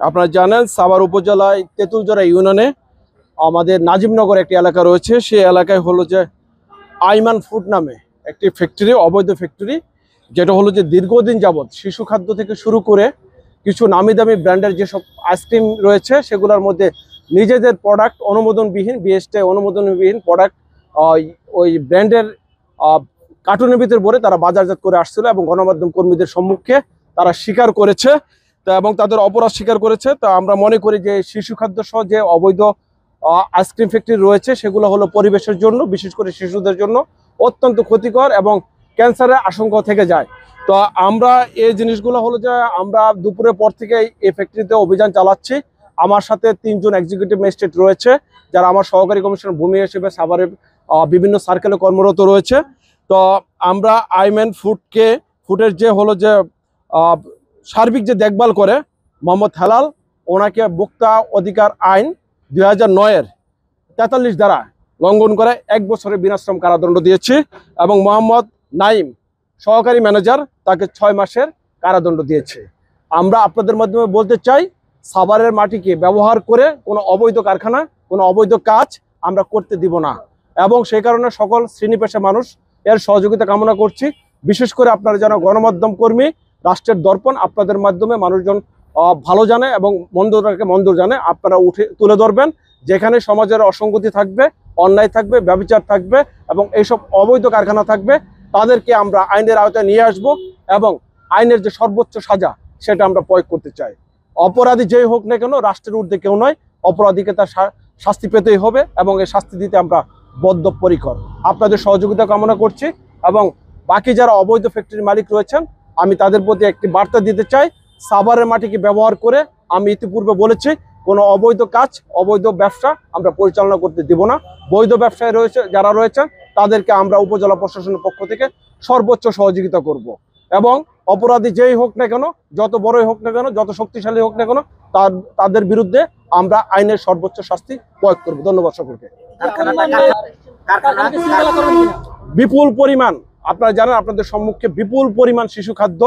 আপনারা জানেন সাভার উপজেলায় তেঁতুলজোড়া ইউনিয়নে আমাদের নাজিমনগর একটি এলাকা রয়েছে। সেই এলাকায় হলো যে আইমান ফুড নামে একটি ফ্যাক্টরি, অবৈধ ফ্যাক্টরি, যেটা হলো যে দীর্ঘদিন যাবৎ শিশু খাদ্য থেকে শুরু করে কিছু নামি দামি ব্র্যান্ডের যেসব আইসক্রিম রয়েছে সেগুলোর মধ্যে নিজেদের প্রোডাক্ট অনুমোদনবিহীন, বিএসটি অনুমোদনবিহীন প্রোডাক্ট ওই ব্র্যান্ডের কার্টুনের ভিতরে ভরে তারা বাজারজাত করে আসছিল এবং গণমাধ্যম কর্মীদের সম্মুখে তারা স্বীকার করেছে এবং তাদের অপরাধ স্বীকার করেছে। তা আমরা মনে করি যে শিশু খাদ্য সহ যে অবৈধ আইসক্রিম ফ্যাক্টরি রয়েছে সেগুলো হলো পরিবেশের জন্য, বিশেষ করে শিশুদের জন্য অত্যন্ত ক্ষতিকর এবং ক্যান্সারের আশঙ্কা থেকে যায়। তো আমরা এই জিনিসগুলো হলো যে আমরা দুপুরের পর থেকে এই ফ্যাক্টরিতে অভিযান চালাচ্ছি। আমার সাথে 3 জন এক্সিকিউটিভ ম্যাজিস্ট্রেট রয়েছে যারা আমার সহকারী কমিশনার ভূমি হিসেবে সাভারের বিভিন্ন সার্কেলে কর্মরত রয়েছে। তো আমরা আইম্যান ফুডের যে হলো যে সার্বিক যে দেখভাল করে মোহাম্মদ হেলাল, ওনাকে ভোক্তা অধিকার আইন 2009-এর 43 ধারা লঙ্ঘন করে 1 বছরের বিনাশ্রম কারাদণ্ড দিয়েছি এবং মোহাম্মদ নাইম সহকারী ম্যানেজার, তাকে 6 মাসের কারাদণ্ড দিয়েছে। আমরা আপনাদের মাধ্যমে বলতে চাই, সাভারের মাটিকে ব্যবহার করে কোনো অবৈধ কারখানা, কোনো অবৈধ কাজ আমরা করতে দিব না এবং সেই কারণে সকল শ্রেণী পেশা মানুষ এর সহযোগিতা কামনা করছি। বিশেষ করে আপনারা যারা গণমাধ্যম কর্মী, রাষ্ট্রের দর্পণ, আপনাদের মাধ্যমে মানুষজন ভালো জানে এবং মন্দটাকে মন্দ জানে, আপনারা তুলে ধরবেন। যেখানে সমাজের অসঙ্গতি থাকবে, অন্যায় থাকবে, ব্যভিচার থাকবে এবং এইসব অবৈধ কারখানা থাকবে, তাদেরকে আমরা আইনের আওতায় নিয়ে আসব এবং আইনের যে সর্বোচ্চ সাজা সেটা আমরা প্রয়োগ করতে চাই। অপরাধী যেই হোক না কেন, রাষ্ট্রের ঊর্ধ্বে কেউ নয়, অপরাধীকে তার শাস্তি পেতেই হবে এবং এই শাস্তি দিতে আমরা বদ্ধপরিকর। আপনাদের সহযোগিতা কামনা করছি এবং বাকি যারা অবৈধ ফ্যাক্টরির মালিক রয়েছেন, আমি তাদের প্রতি একটি বার্তা দিতে চাই, সাভারের মাটিকে ব্যবহার করে আমি ইতিপূর্বে বলেছি কোনো অবৈধ কাজ, অবৈধ ব্যবসা আমরা পরিচালনা করতে দিব না। বৈধ ব্যবসায় রয়েছে যারা রয়েছেন তাদেরকে আমরা উপজেলা প্রশাসনের পক্ষ থেকে সর্বোচ্চ সহযোগিতা করব এবং অপরাধী যেই হোক না কেন, যত বড়ই হোক না কেন, যত শক্তিশালী হোক না কেন, তাদের বিরুদ্ধে আমরা আইনের সর্বোচ্চ শাস্তি প্রয়োগ করব। ধন্যবাদ সকলকে। বিপুল পরিমাণ, আপনারা জানেন আপনাদের সম্মুখে বিপুল পরিমাণ শিশু খাদ্য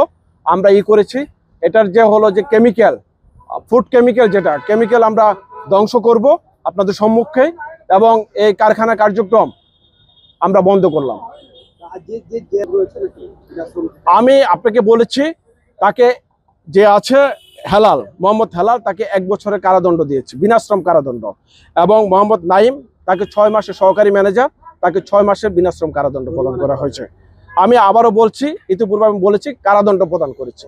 আমরা করেছি। এটার যে হলো যে কেমিক্যাল, ফুড কেমিক্যাল, যেটা কেমিক্যাল আমরা ধ্বংস করব আপনাদের সম্মুখে এবং এই কারখানা কার্যক্রম আমরা বন্ধ করলাম। আমি আপনাকে বলেছি, তাকে যে আছে হেলাল, মোহাম্মদ হেলাল, তাকে 1 বছরের কারাদণ্ড দিয়েছে, বিনাশ্রম কারাদণ্ড, এবং মোহাম্মদ নাইম তাকে 6 মাসের সহকারী ম্যানেজার, তাকে 6 মাসের বিনাশ্রম কারাদণ্ড প্রদান করা হয়েছে। আমি আবারও বলছি, ইতিপূর্বে আমি বলেছি কারাদণ্ড প্রদান করেছি।